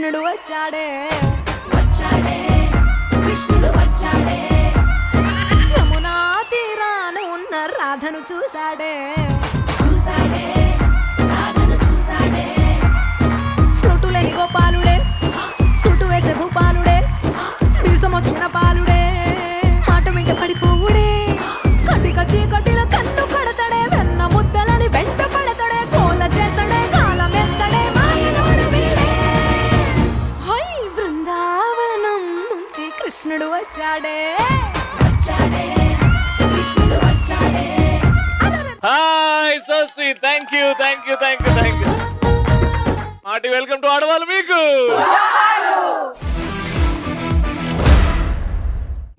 కృష్ణుడు వచ్చాడే వచ్చాడే కృష్ణుడు వచ్చాడే యమునా తీరాన ఉన్న రాధను చూశాడే చూసాడే రాధను చూసాడే ఫ్లూటులేని గోపాలుడే సూటు వేసే భూపాలుడే వీసమొచ్చిన పాలుడే మాట వెంట పడిపోవుడే కటిక చీకటిలో కన్ను కడతాడే వెన్న ముద్దలని వెంట పడతాడే కోల చేస్తాడే కాలం వేస్తాడే మాయలోడు వీడే హై బృందావనం నుంచి కృష్ణుడు వచ్చాడే వచ్చాడే కృష్ణుడు వచ్చాడే hi so sweet thank you hearty welcome to ఆడవాళ్ళు మీకు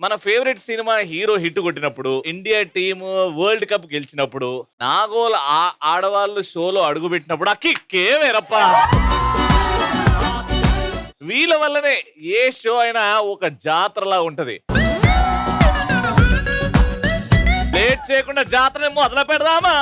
మన ఫేవరెట్ సినిమా హీరో హిట్ కొట్టినప్పుడు ఇండియా టీమ్ వరల్డ్ కప్ గెలిచినప్పుడు నాగోల్ ఆడవాళ్ళు షోలో అడుగు పెట్టినప్పుడు ఆ కిక్కే వేరప్ప. వీళ్ళ వల్లనే ఏ షో అయినా ఒక జాతరలా ఉంటది. లేట్ చేయకుండా జాతర మొదలు పెడదామా?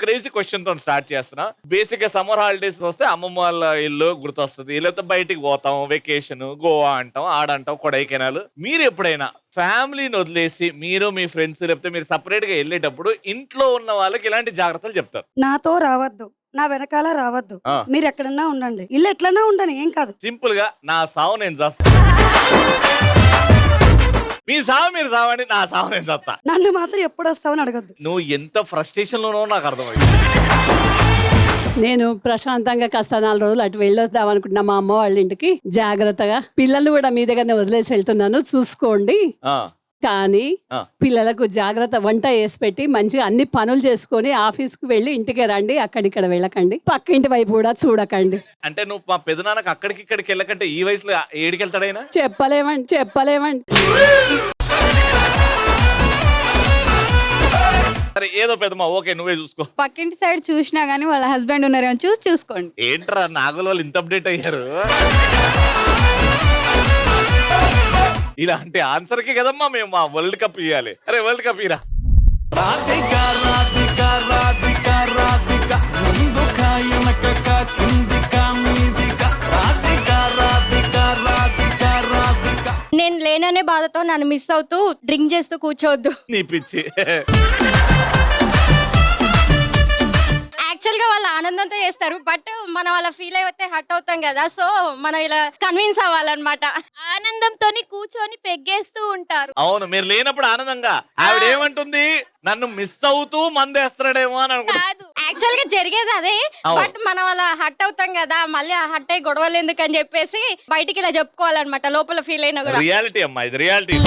క్రేజీ క్వశ్చన్ తో స్టార్ట్ చేస్తున్నా. బేసిక్ గా సమ్మర్ హాలిడేస్ వస్తే అమ్మమ్మ వాళ్ళ ఇల్లు గుర్తొస్తుంది, లేకపోతే బయటికి పోతాం, వెకేషన్, గోవా అంటాం, ఆడంటాం, కొడైకెనాల్. మీరు ఎప్పుడైనా ఫ్యామిలీని వదిలేసి మీరు మీ ఫ్రెండ్స్ లేకపోతే మీరు సపరేట్ గా వెళ్ళేటప్పుడు ఇంట్లో ఉన్న వాళ్ళకి ఇలాంటి జాగ్రత్తలు చెప్తారు? నాతో రావద్దు, నా వెనకాల రావద్దు, మీరు ఎక్కడన్నా ఉండండి, ఇల్లు ఎట్లన్నా ఉండని, ఏం కాదు. సింపుల్ గా నా సావు నేను చేస్తాను, మీ సావు మీరు సావండి, నా సావు నేను చేస్తా. నన్ను మాత్రం ఎప్పుడు వస్తావని అడగద్దు. నువ్వు ఎంత ఫ్రస్ట్రేషన్ లోనో నాకు అర్థమైంది. నేను ప్రశాంతంగా కాస్త 4 రోజులు అటు వెళ్ళొద్దాం అనుకుంటున్నా మా అమ్మ వాళ్ళ ఇంటికి. జాగ్రత్తగా పిల్లలు కూడా మీ దగ్గరనే వదిలేసి వెళ్తున్నాను, చూసుకోండి. కానీ పిల్లలకు జాగ్రత్త వంట వేసి పెట్టి మంచిగా అన్ని పనులు చేసుకొని ఆఫీస్కి వెళ్ళి ఇంటికి రండి, అక్కడిక్కడ వెళ్ళకండి, పక్క ఇంటి వైపు కూడా చూడకండి. అంటే నువ్వు మా పెదనాన్నకి అక్కడికి ఇక్కడికి వెళ్ళకంటే ఈ వయసులో ఏడికి వెళ్తాడైనా? చెప్పలేమండి. సరే ఏదో పెద్దమా, ఓకే నువ్వే చూసుకో. పక్కింటి సైడ్ చూసినా గానీ వాళ్ళ హస్బెండ్ ఉన్నారేమో చూసుకోండి. ఏంట్రా నాగుల వాళ్ళు ఇంత అప్డేట్ అయ్యారు? ఇలాంటి ఆన్సర్ కి కదమ్మా మేము మా వరల్డ్ కప్ ఇవ్వాలి. అరే వరల్డ్ కప్ ఇరా. నేను లేననే బాధతో నన్ను మిస్ అవుతూ డ్రింక్ చేస్తూ కూర్చోవద్దు. నీ పిచ్చి. యాక్చువల్ గా వాళ్ళు ఆనందంతో చేస్తారు, బట్ మనం అలా ఫీల్ అయితే హర్ట్ అవుతాం కదా. సో మనం ఇలా కన్విన్స్ అవ్వాలన్నమాట. ఆనందంతో కూర్చొని పెగ్గేస్తూ ఉంటారు. అవును, మీరు లేనప్పుడు ఆనందంగా ఆవిడ ఏమంటుంది, నన్ను మిస్ అవుతూ మందేస్తాడేమో అని అనుకుంటా. యాక్చువల్ గా జరిగేది అదే, బట్ మనం అలా హర్ట్ అవుతాం కదా, మళ్ళీ ఆ హర్ట్ అయ్యి గొడవలు ఎందుకు అని చెప్పేసి బయటికి ఇలా చెప్పుకోవాలన్నమాట, లోపల ఫీల్ అయినా కూడా. రియాలిటీ అమ్మా, ఇది రియాలిటీ.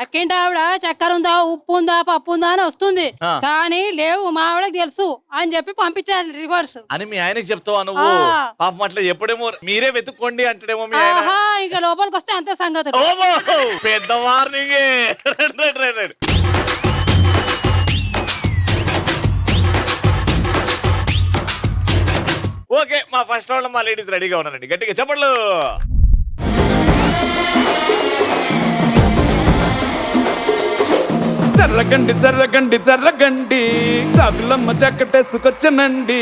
అక్కింటి ఆవిడ చక్కెర ఉందా, ఉప్పు ఉందా, పప్పు ఉందా అని వస్తుంది, కానీ లేవు మా ఆవిడకి తెలుసు అని చెప్పి పంపించాలి రివర్స్ అని మీ ఆయనకి చెప్తావా నువ్వు? పాపం అట్లా ఎప్పుడేమో మీరే వెతుక్కోండి అంటాడేమో మీ ఆయన. ఇంకా లోపలికి వస్తే అంతే సంగతి. పెద్ద వార్నింగ్. ఓకే, మా ఫస్ట్ రౌండ్ మా లేడీస్ రెడీగా ఉన్నారండి, గట్టిగా చెప్పండి. జర్రగండి జర్రగండి జర్రగండి, చాకులమ్మ చక్కటేసుకొచ్చనండి.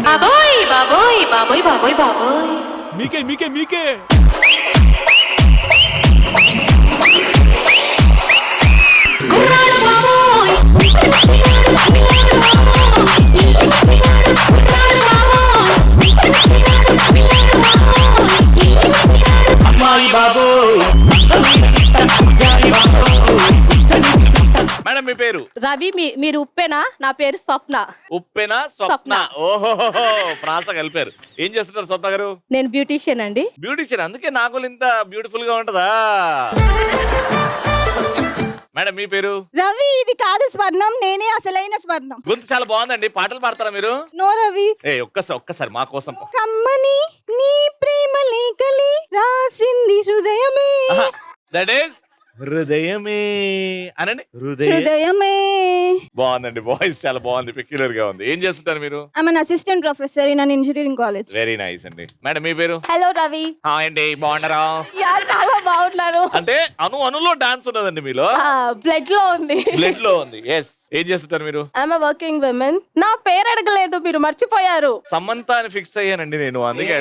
బాబోయ్ బాబోయ్ బాబోయ్ బాబోయ్ బాబోయ్, మీకే మీకే మీకే. మేడం మీ పేరు? రవి. మీరు ఉప్పెనా? నా పేరు స్వప్న. ఉప్పెనా స్వప్న? ఓహో, ప్రాస కలిపారు. ఏం చేస్తున్నారు స్వప్న గారు? నేను బ్యూటీషియన్ అండి. బ్యూటీషియన్, అందుకే నాకు ఇంత బ్యూటిఫుల్ గా ఉంటదా? మేడం మీ పేరు? రవి. ఇది కాదు స్వర్ణం, నేనే అసలైన స్వర్ణం. గొంతు చాలా బాగుందండి, పాటలు పాడతారా మీరు? నో రవి. ఒక్కసారి మా కోసం. కమ్మని నీ ప్రేమ లేఖలి రాసింది హృదయమే. దట్ ఈస్ హృదయమే అనండి. హృదయమే బాగుందండి, వాయిస్ చాలా బాగుంది, పెక్యులర్ గా ఉంది. ఏం చేస్తుంటారు మీరు? I'm an assistant professor in an engineering college. Very nice అండి. మేడం మీ పేరు? హలో రవి. హాయ్ అండి, బాగున్నారా? చాలా బాగున్నాను. అంటే అనులో డాన్స్ ఉన్నదండి మీలో, బ్లడ్ లో ఉంది. బ్లడ్ లో ఉంది. ఎస్. ఏం చేస్తుంటారు మీరు? I'm a working women. నా పేరు అడగలేదు, మీరు మర్చిపోయారు. సమంత అని ఫిక్స్ అయ్యానండి నేను, అందుకే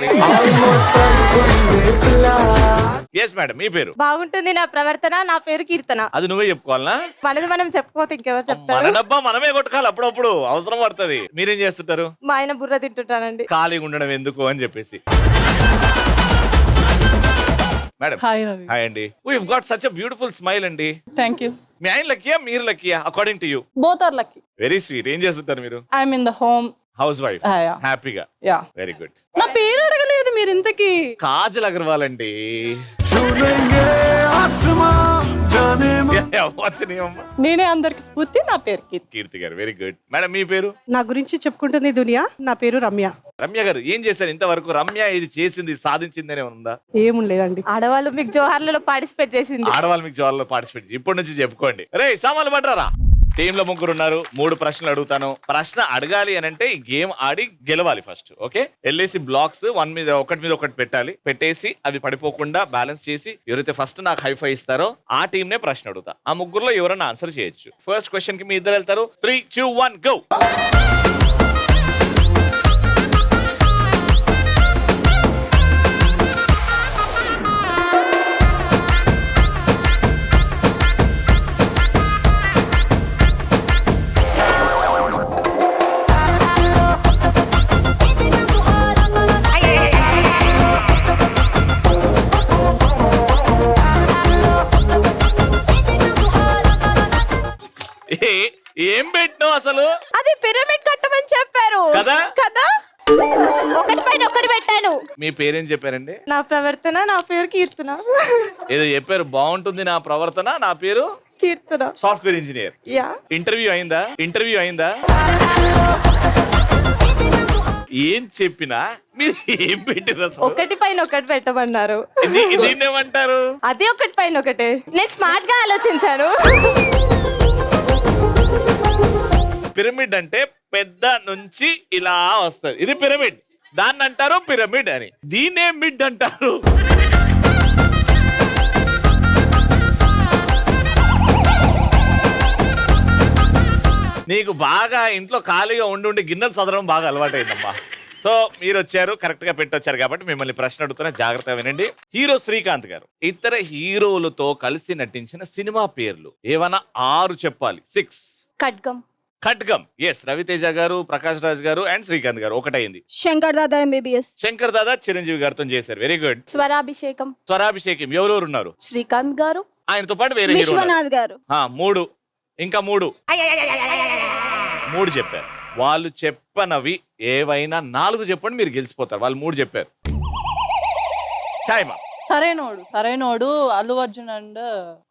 ఎస్ మేడం మీ పేరు? బాగుంటుంది నా ప్రవర్తన. నా పేరు కీర్తన. అది నువ్వే చెప్పుకోవాలనా? మనది మనం చెప్పుకోతే ఇంకెవరు మన చెప్తారు? డబ్బా మనమే కొట్టుకోవాలి, అప్పుడప్పుడు అవసరం పడుతుంది. మీరేం చేస్తుంటారు? మా ఆయన బుర్ర తింటుంటానండి. ఖాళీగా ఉండడం ఎందుకు అని చెప్పేసి. Madam hi Ravi. హాయ్ అండి. We got such a beautiful smile అండి. Thank you. మీ ఆయన లక్కీయా మీరు లక్కీయా according to you? Both are lucky. Very sweet. ఏం చేస్తుంటారు మీరు? I'm in the home. House wife. yeah. హ్యాపీగా. యా. Very good. నా పేరు అడగలేదు మీరు ఇంతకి. కాజల్ అగర్వాల్ అండి. What's your name? నేనే అందరికి స్ఫూర్తి. నా పేరు కీర్తి. కీర్తి గారు. Very good. మేడం మీ పేరు? నా గురించి చెప్పుకుంటుంది దునియా. నా పేరు రమ్య. రమ్య గారు ఏం చేశారు ఇంతవరకు? రమ్య ఇది చేసింది సాధించిందనే ఉందా? ఏముం లేదండి. ఆడవాళ్ళు మీకు జోహార్లలో పార్టిసిపేట్ చేసింది. ఆడవాళ్ళు మీకు జాబ్లో పార్టిసిపేట్ ఇప్పటి నుంచి చెప్పుకోండి. రే సామాన్లు పట్టరా. టీమ్ లో ముగ్గురు ఉన్నారు. 3 ప్రశ్నలు అడుగుతాను. ప్రశ్న అడగాలి అని అంటే ఈ గేమ్ ఆడి గెలవాలి ఫస్ట్. ఓకే, వెళ్ళేసి బ్లాక్స్ ఒకటి మీద ఒకటి పెట్టాలి. పెట్టేసి అవి పడిపోకుండా బ్యాలెన్స్ చేసి ఎవరైతే ఫస్ట్ నాకు హైఫై ఇస్తారో ఆ టీమ్ నే ప్రశ్న అడుగుతా. ఆ ముగ్గురులో ఎవరైనా ఆన్సర్ చేయొచ్చు. ఫస్ట్ క్వశ్చన్ కి మీ ఇద్దరు వెళ్తారు. 3, 2, 1 గో. ఏం పెట్టినావు అసలు? అది పిరమిడ్ కట్టమని చెప్పారు కదా కదా. ఒకటి పైన ఒకటి పెట్టాను. మీ పేరేం చెప్పారండి? నా ప్రవర్తన. నా పేరు కీర్తన. ఏదో చెప్పారు బాగుంటుంది నా ప్రవర్తన. నా పేరు Keerthana. Software engineer. Yeah. Interview అయిందా? ఏం చెప్పినా మీరు ఏం పెట్టారు అసలు? ఒకటి పైన ఒకటి పెట్టమన్నారు. దీన్నేమంటారు? అదే ఒకటి పైన ఒకటే. నేను స్మార్ట్ గా ఆలోచించాను. పిరమిడ్ అంటే పెద్ద నుంచి ఇలా వస్తుంది. ఇది పిరమిడ్. దాన్ని అంటారు పిరమిడ్ అని. దీన్నే మిడ్ అంటారు. నీకు బాగా ఇంట్లో ఖాళీగా ఉండి గిన్నెలు సదరం బాగా అలవాటైందమ్మా. సో మీరు వచ్చారు, కరెక్ట్ గా పెట్టొచ్చారు కాబట్టి మిమ్మల్ని ప్రశ్న అడుగుతున్నా, జాగ్రత్తగా వినండి. హీరో శ్రీకాంత్ గారు ఇతర హీరోలతో కలిసి నటించిన సినిమా పేర్లు ఏవన్నా 6 చెప్పాలి. 6. ఖడ్గం. ఎస్. రవితేజ గారు, ప్రకాష్ రాజ్ గారు అండ్ శ్రీకాంత్ గారు. ఒకటైంది. శంకర్ దాదా MBBS. శంకర్ దాదా చిరంజీవి గారితో చేశారు. Very good. స్వరాభిషేకం. ఎవరెవరు ఉన్నారు? శ్రీకాంత్ గారు, ఆయనతో పాటు వేరే హీరో విశ్వనాథ్ గారు. 3. ఇంకా 3 చెప్పారు. వాళ్ళు చెప్పనవి ఏవైనా 4 చెప్పండి, మీరు గెలిచిపోతారు. వాళ్ళు 3 చెప్పారు. టైమ్. సరైనోడు అల్లు అర్జున్ అండ్.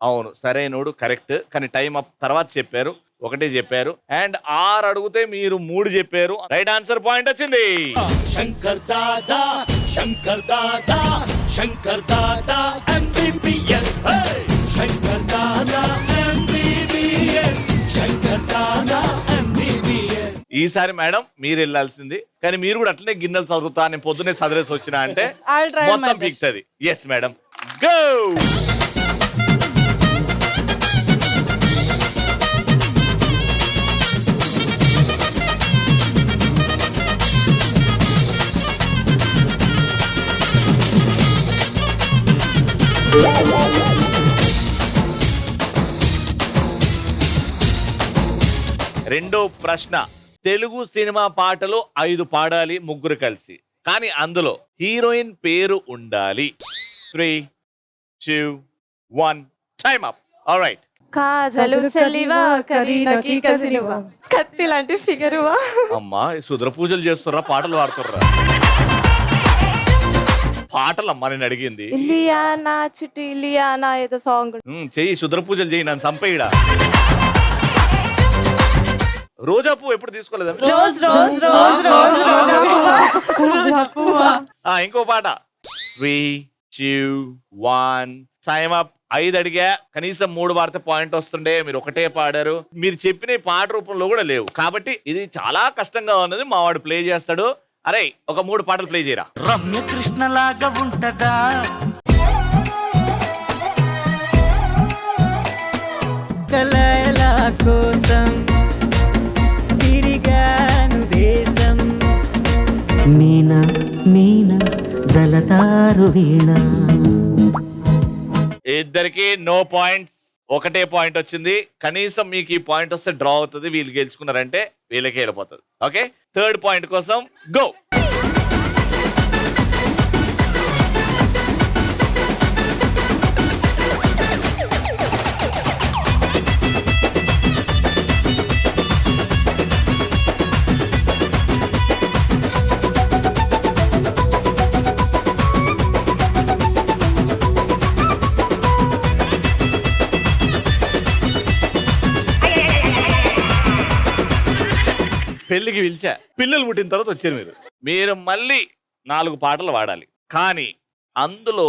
అవును, సరైనోడు కరెక్ట్. కానీ టైం అప్ తర్వాత చెప్పారు, ఒకటే చెప్పారు. అండ్ 6 అడిగితే మీరు 3 చెప్పారు. Right answer. పాయింట్ వచ్చింది. Shankar Dada Shankar Dada Shankar Dada MBBS Shankar Dada MBBS Shankar Dada MBBS. ఈసారి మేడం మీరు వెళ్ళాల్సింది. కానీ మీరు కూడా అట్లనే గిన్నెలు చదువుతా, నేను పొద్దునే చదివేసి వచ్చినా అంటే మొత్తం పీక్తుంది. Yes madam, go. రెండో ప్రశ్న. తెలుగు సినిమా పాటలు 5 పాడాలి ముగ్గురు కలిసి. కానీ అందులో హీరోయిన్ పేరు ఉండాలి. 3, 2, 1 టైమ్ అప్. ఆల్రైట్. కాజలు చెల్లివా, కరీనాకి కజినువా, కత్తి లాంటి ఫిగరువా. అమ్మా సుద్ర పూజలు చేస్తుర్రా, పాటలు పాడుతుర్రా? పాటలమ్మా నేను అడిగింది. ఇలియానా చుట్టూ ఇలియానా ఏదో సాంగ్. చెయ్యి, శుద్ర పూజలు చెయ్యి, నన్ను సంపేయడా. రోజా పువ్వు ఎప్పుడు తీసుకోలేదా? Rose rose rose rose. ఇంకో పాట. 3, 2, 1 టైమ్ అప్. 5 అడిగా, కనీసం 3 పాడితే పాయింట్ వస్తుండే, మీరు ఒకటే పాడారు. మీరు చెప్పిన ఈ పాట రూపంలో కూడా లేవు, కాబట్టి ఇది చాలా కష్టంగా ఉన్నది. మా వాడు ప్లే చేస్తాడు. అరే ఒక 3 పాటలు ప్లే చేయరా. రమ్య కృష్ణలాగా ఉంటదా కలయలా కోసం తిరిగాను దేశం మీనా మీనా జలతారు వీణ. ఇద్దరికి నో పాయింట్స్, ఒకటే పాయింట్ వచ్చింది. కనీసం మీకు ఈ పాయింట్ వస్తే డ్రా అవుతుంది. వీళ్ళు గెలుచుకున్నారంటే వీళ్ళకే వెళ్ళిపోతుంది. ఓకే, 3rd పాయింట్ కోసం గో. పెళ్లికి పిలిచా, పిల్లలు పుట్టిన తర్వాత వచ్చారు మీరు మళ్ళీ 4 పాటలు పాడాలి. కానీ అందులో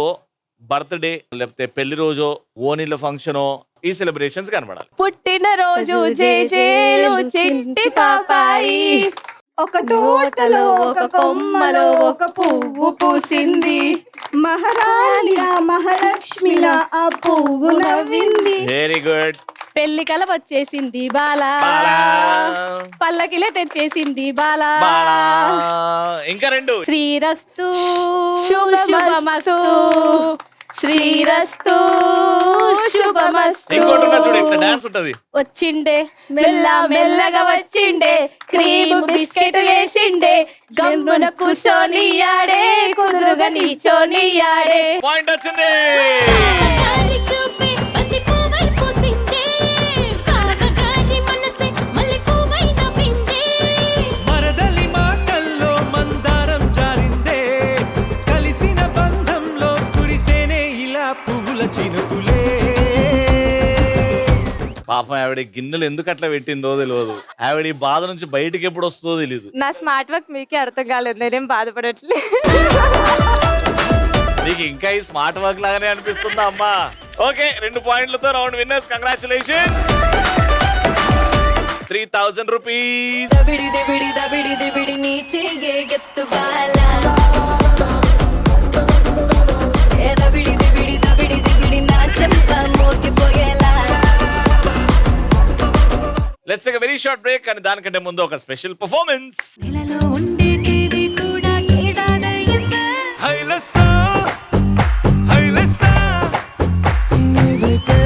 బర్త్డే లేకపోతే పెళ్లి రోజో, ఓనిల ఫంక్షనో, ఈ సెలబ్రేషన్స్ కనబడాలి. పుట్టినరోజు జేజేలు చిట్టి పాపాయి, ఒక తోటలో ఒక కొమ్మలో ఒక పువ్వు పూసింది, మహారాణిలా మహాలక్ష్మిలా ఆ పువ్వు నవ్వింది. Very good. పెళ్లి కల వచ్చేసింది బాలా, పల్లకిలే తెచ్చేసింది బాలా. ఇంకా 2. శ్రీరస్తు శుభమస్తు, శ్రీరస్తు శుభమస్తు. ఇంకోటి ఉన్నది చూడు, ఇట్లా డాన్స్ ఉంటది. వచ్చిండే మెల్ల మెల్లగా వచ్చిండే, క్రీమ్ బిస్కెట్ వేసిండే, గమ్మున కూర్చొనియాడే, కుదురుగా నీచోనియాడే. పాయింట్ వచ్చింది. మరదలి మాటల్లో మందారం జారిందే, కలిసిన బంధంలో కురిసేనే ఇలా పువ్వుల చినుకులే. పాపం ఆవిడ గిన్నెలు ఎందుకు అట్లా పెట్టిందో తెలియదు. ఆవిడ ఈ బాధ నుంచి బయటికి ఎప్పుడు వస్తుందో తెలియదు. నా స్మార్ట్ వర్క్ మీకే అర్థం కాలేదు, నేనేం బాధపడట్లేదు. నీకు ఇంకా ఈ స్మార్ట్ వర్క్ లాగానే అనిపిస్తుందా అమ్మా? ఓకే, 2 పాయింట్లతో రౌండ్ విన్నర్స్. కంగ్రాచులేషన్. 3000 రూపీస్. దబిడి దబిడి దబిడి దబిడి నీ చెయ్యే ఎత్తుగాల, ఏ దబిడి దబిడి దబిడి దబిడి నా చెంప మోగిపోయేలా. Let's take a very short break. కానీ దానికంటే ముందు ఒక స్పెషల్ పర్ఫార్మెన్స్. నెలలో ఉండే తేదీ కూడా ఏడాదయ్యిందా, హైలసా హైలసా నీ వైపే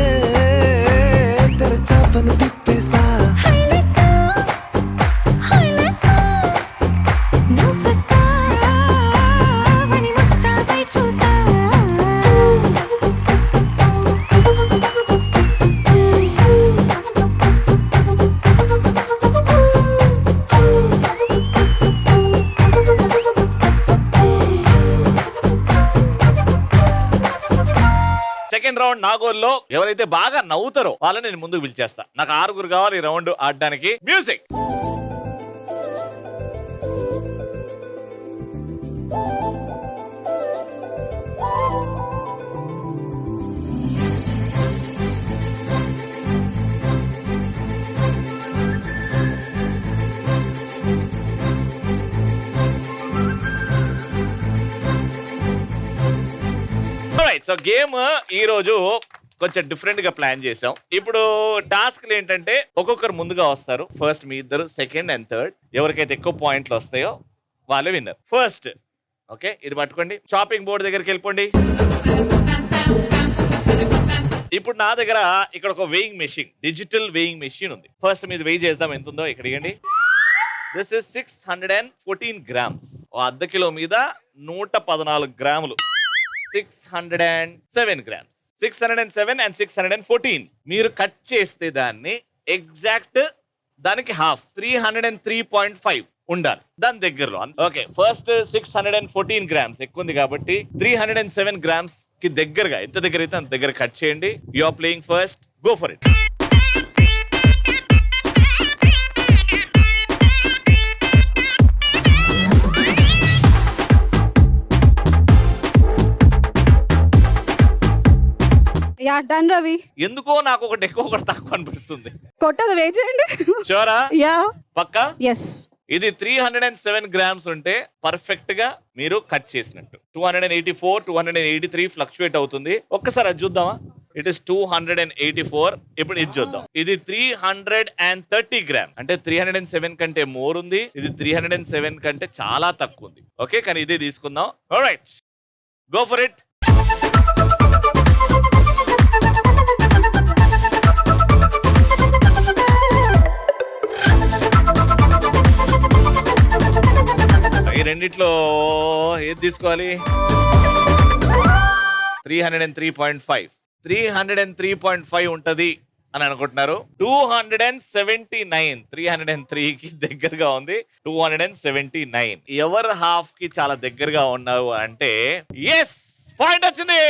తెరచాపను తిప్పేసా. హైలెస్సా, హైలెస్సా, నువ్వొస్తావని ముస్తాబై చూసా. సెకండ్ రౌండ్ నాగోల్లో ఎవరైతే బాగా నవ్వుతారో వాళ్ళని నేను ముందుకు పిలిచేస్తా. నాకు 6 కావాలి ఈ రౌండ్ ఆడడానికి. మ్యూజిక్. సో గేమ్ ఈ రోజు కొంచెం డిఫరెంట్ గా ప్లాన్ చేసాం. ఇప్పుడు టాస్క్లు ఏంటంటే ఒక్కొక్కరు ముందుగా వస్తారు. ఫస్ట్ మీ ఇద్దరు, సెకండ్ అండ్ థర్డ్. ఎవరికైతే ఎక్కువ పాయింట్లు వస్తాయో వాళ్ళే విన్నర్. ఫస్ట్ ఓకే, ఇది పట్టుకోండి. షాపింగ్ బోర్డు దగ్గరికి వెళ్ళిపోండి. ఇప్పుడు నా దగ్గర ఇక్కడ ఒక weighing machine, digital weighing machine ఉంది. ఫస్ట్ మీద వెయిట్ చేద్దాం ఎంత ఉందో. ఇక్కడ ఇవ్వండి. This is 614 grams. 1/2 కిలో మీద 114 గ్రాములు. 607 grams. 607 and 614. మీరు కట్ చేస్తే దాన్ని ఎగ్జాక్ట్ దానికి హాఫ్ 303.5 ఉండాలి దాని దగ్గరలో. ఓకే, ఫస్ట్ 614 grams ఎక్కువ ఉంది కాబట్టి 307 grams కి దగ్గరగా, ఎంత దగ్గర అయితే అంత దగ్గర కట్ చేయండి. You are playing first, go for it. Yeah done Ravi. ఎందుకో నాకు ఒకటి ఎక్కువ ఒకటి తక్కువ అనిపిస్తుంది. కొట్టదు వెయిట్ చేయండి. షూరా? యా పక్కా? ఎస్. ఇది 307 గ్రామ్స్ ఉంటే పర్ఫెక్ట్ గా మీరు కట్ చేసినట్టు. 284, 283 ఫ్లక్చుయేట్ అవుతుంది. ఒక్కసారి అది చూద్దామా? It is 284. ఇప్పుడు ఇది చూద్దాం. ఇది 330 గ్రామ్ అంటే 307 కంటే మోర్ ఉంది. ఇది 307 కంటే చాలా తక్కువ ఉంది. ఓకే, కానీ ఇదే తీసుకుందాం. Alright, go for it. ఈ రెండిట్లో ఏది తీసుకోవాలి? 303.5. 303.5 ఉంటది అని అనుకుంటున్నారు. 279. 303కి దగ్గరగా ఉంది. 279. ఎవరు హాఫ్ కి చాలా దగ్గరగా ఉన్నారు అంటే ఎస్, పాయింట్ వచ్చింది.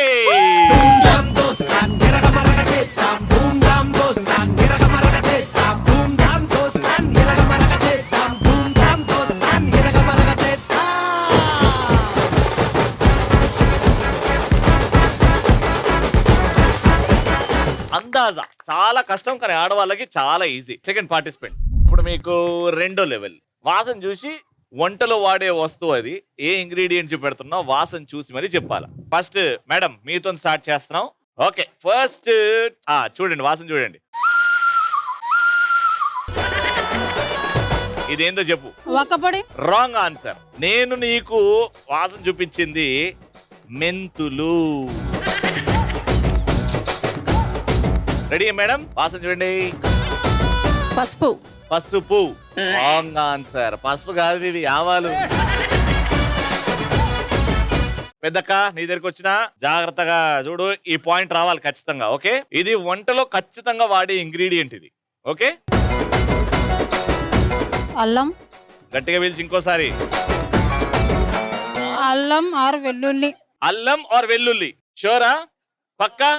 అందాజా చాలా కష్టం, కానీ ఆడవాళ్ళకి చాలా ఈజీ. Second participant. ఇప్పుడు మీకు రెండో లెవెల్. వాసన చూసి వంటలో వాడే వస్తువు అది ఏ ఇంగ్రీడియంట్ చూపెడుతున్నా వాసన చూసి మరి చెప్పాలి. ఫస్ట్ మేడం మీతో స్టార్ట్ చేస్తున్నాం. ఓకే, ఫస్ట్ చూడండి, వాసన చూడండి. ఇదేందో చెప్పు. ఒక్కపొడి. Wrong answer. నేను నీకు వాసన చూపించింది మెంతులు. Ready madam? వాసన చూడండి. పసుపు. పసుపు. Wrong answer. పసుపు కాదు, ఇవి ఆవాలు. పెద్దక్క నీ దగ్గరికి వచ్చినా జాగ్రత్తగా చూడు, ఈ పాయింట్ రావాలి ఖచ్చితంగా. ఓకే, ఇది వంటలో ఖచ్చితంగా వాడే ఇంగ్రీడియంట్ ఇది. ఓకే, అల్లం. గట్టిగా పిలిచి ఇంకోసారి. అల్లం ఆర్ వెల్లుల్లి. అల్లం ఆర్ వెల్లుల్లి. షూరా? పక్కా?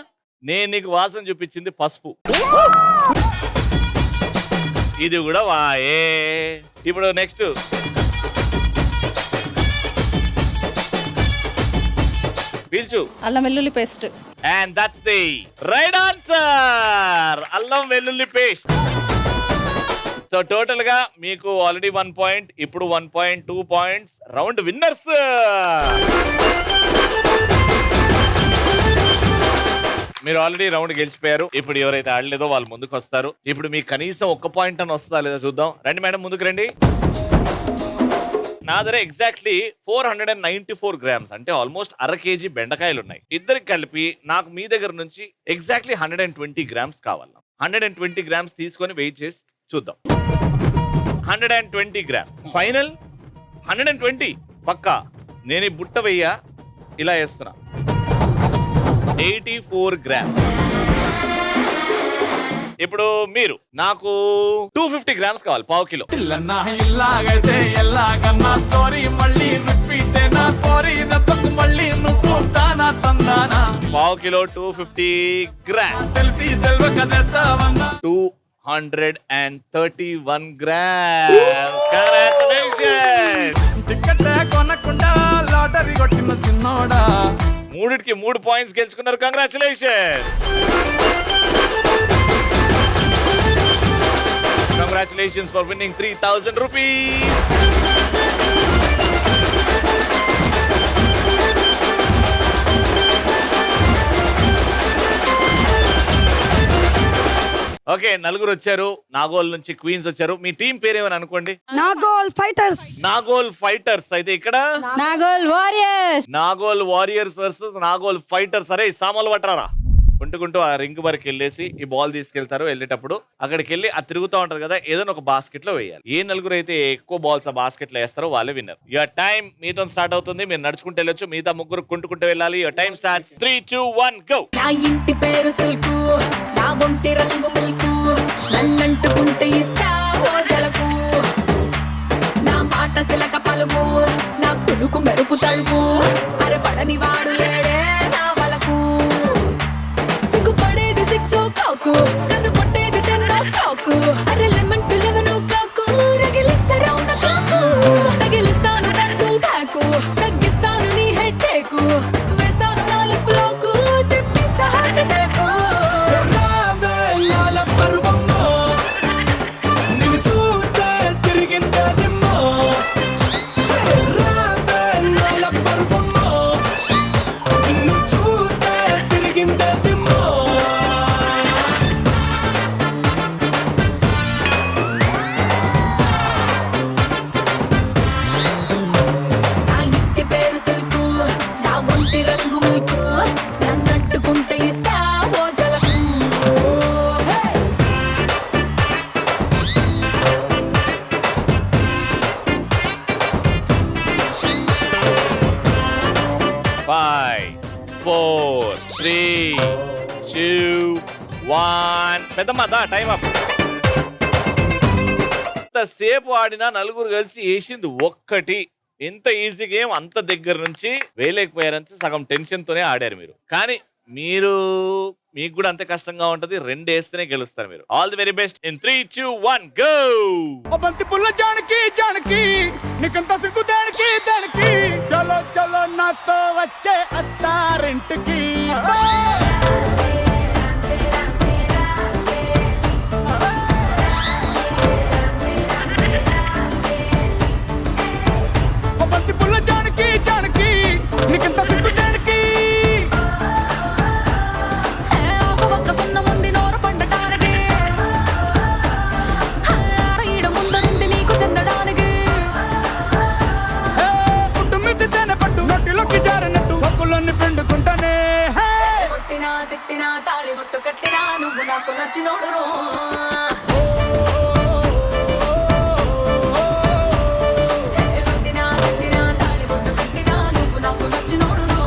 నేను నీకు వాసన చూపించింది పసుపు. ఇది కూడా వాయే. ఇప్పుడు నెక్స్ట్ పీల్చు. అల్లం వెల్లుల్లి paste. And that's the right answer. అల్లం వెల్లుల్లి పేస్ట్. సో టోటల్ గా మీకు ఆల్రెడీ 1 పాయింట్, ఇప్పుడు 1 పాయింట్, 2 పాయింట్స్. Round winners. మీరు ఆల్రెడీ రౌండ్ గెలిచిపోయారు. ఇప్పుడు ఎవరైతే ఆడలేదో వాళ్ళు ముందుకు వస్తారు. ఇప్పుడు మీకు కనీసం 1 పాయింట్ అని వస్తుందా లేదా చూద్దాం. రండి మేడం, ముందుకు రండి. నా దగ్గర ఎగ్జాక్ట్లీ 494 గ్రామ్స్ అంటే ఆల్మోస్ట్ అర కేజీ బెండకాయలు ఉన్నాయి. ఇద్దరికి కలిపి నాకు మీ దగ్గర నుంచి ఎగ్జాక్ట్లీ 120 గ్రామ్స్ కావాలి. 120 గ్రామ్స్ తీసుకొని వెయిట్ చేసి చూద్దాం. 120 గ్రామ్స్ ఫైనల్. 120 పక్కా. నేను ఈ బుట్ట వెయ్య ఇలా వేస్తున్నా. 84 గ్రామ్స్. ఇప్పుడు మీరు నాకు 250 గ్రామ్స్ కావాలి, పావు కిలో. పావు కిలో 250 గ్రామ్స్. 231 గ్రామ్స్. కంగ్రాచులేషన్స్. మూడిటికి 3 పాయింట్స్ గెలుచుకున్నారు. Congratulation. Congratulations for winning 3000 rupees. Okay, నలుగురు వచ్చారు. నాగోల్ నుంచి క్వీన్స్ వచ్చారు. మీ టీం పేరేమని అనుకోండి. నాగోల్ ఫైటర్స్. నాగోల్ ఫైటర్స్. అయితే ఇక్కడ Nagole warriors. Nagole warriors versus Nagole fighters. అరే సామాన్లు పట్టరారా. కుంటుకుంటూ ఆ రింగ్ వరకు వెళ్ళేసి ఈ బాల్ తీసుకెళ్తారు. వెళ్ళేటప్పుడు అక్కడికి వెళ్ళి అది తిరుగుతూ ఉంటది కదా, ఏదైనా ఒక బాస్కెట్ లో వేయాలి. ఏ నలుగురు అయితే ఎక్కువ బాల్స్ ఆ బాస్కెట్ లో వేస్తారో వాళ్ళే విన్నర్. యువర్ టైం మీతో స్టార్ట్ అవుతుంది. మీరు నడుచుకుంటూ వెళ్ళొచ్చు. మిగతా ముగ్గురు కుంటుకుంటూ వెళ్ళాలి. Your time starts. 3, 2, 1 గో. నా ఇంటి పేరు సిల్కు, నా ఒంటి రంగు మిల్కు, నన్నంటుకుంటే ఇస్తా రోజలకు. నా మాట సిలక పలుకు, నా పులుకు మెరుపు తడుపు, అరే పడని వాడు లేడే నా వలకు. సిగ్గుపడేది 6 o'clock, నన్ను కొట్టేది 10 o'clock, అరే లెమన్ టు 11 o'clock, రగిలిస్తే round the clock. తగిలిస్తాను బ్యాక్ బ్యాక్, తగ్గిస్తాను నీ హెడ్ టేకు, వేస్తాను నా లిప్ లాక్, తిప్పిస్తా హార్ట్ అటాక్. పెద్దమ్మ దా టైం అప్. సేపు ఆడినా నలుగురు కలిసి వేసింది ఒక్కటి. ఎంత ఈజీ గేమ్, అంత దగ్గర నుంచి వేయలేకపోయారంటే సగం టెన్షన్ తోనే ఆడారు మీరు. కానీ మీకు కూడా అంతే కష్టంగా ఉంటది. 2 వేస్తేనే గెలుస్తారు మీరు. All the very best. In 3, 2, 1 go. బంతి పుల్ల జానకి జానకి నీకంత సిగ్గు దానికి దానికి చలో చలో నాతో వచ్చే అత్తారింటికి. బంతి పుల్ల జానకి జానకి నీకంత సిగ్గు దానికి. ఒక పక్క సున్న ముందు నోరు పండటానికి, ఆడ ముందు నీకు చెందడానికి. కుటుంబిద్ది తేనె పట్టు నోటిలోకి జారినట్టు సొక్కులన్నీ పిండుకుంటానే. కొట్టినా తిట్టినా తాళి బొట్టు కట్టినా నువ్వు నాకు నచ్చినోడు రో. కొట్టినా తిట్టినా తాళి బొట్టు కట్టినా నువ్వు నాకు నచ్చినోడు రో.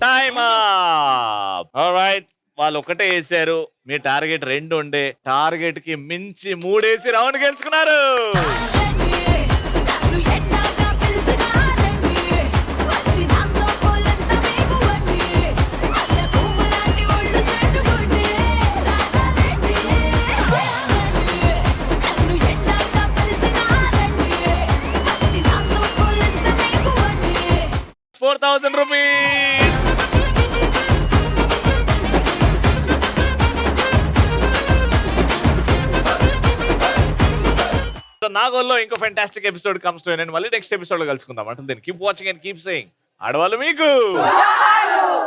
Time up. ఆల్రైట్, వాళ్ళు ఒకటే వేసారు. మీ టార్గెట్ 2 ఉండే. టార్గెట్ కి మించి 3 వేసి రౌండ్ గెలుచుకున్నారు. నన్ను ఎన్నాక పిలిచినారండి, వచ్చి నా సోపులేస్తా మీకు వడ్డీ. అల్ల పువ్వులాంటి ఒళ్ళు చెట్టుకుంటే రాగాలండి. నన్ను ఎన్నాక పిలిచినారండి, వచ్చి నా సోపులేస్తా మీకు వడ్డీ. 4000 రూపీస్. నాగోల్లో ఇంకో ఫెంటాస్టిక్ ఎపిసోడ్ కమ్స్ టు ఎన్. మళ్ళీ నెక్స్ట్ ఎపిసోడ్ లో కలుసుకుందాం. అంటే keep watching and keep saying ఆడవాళ్ళు మీకు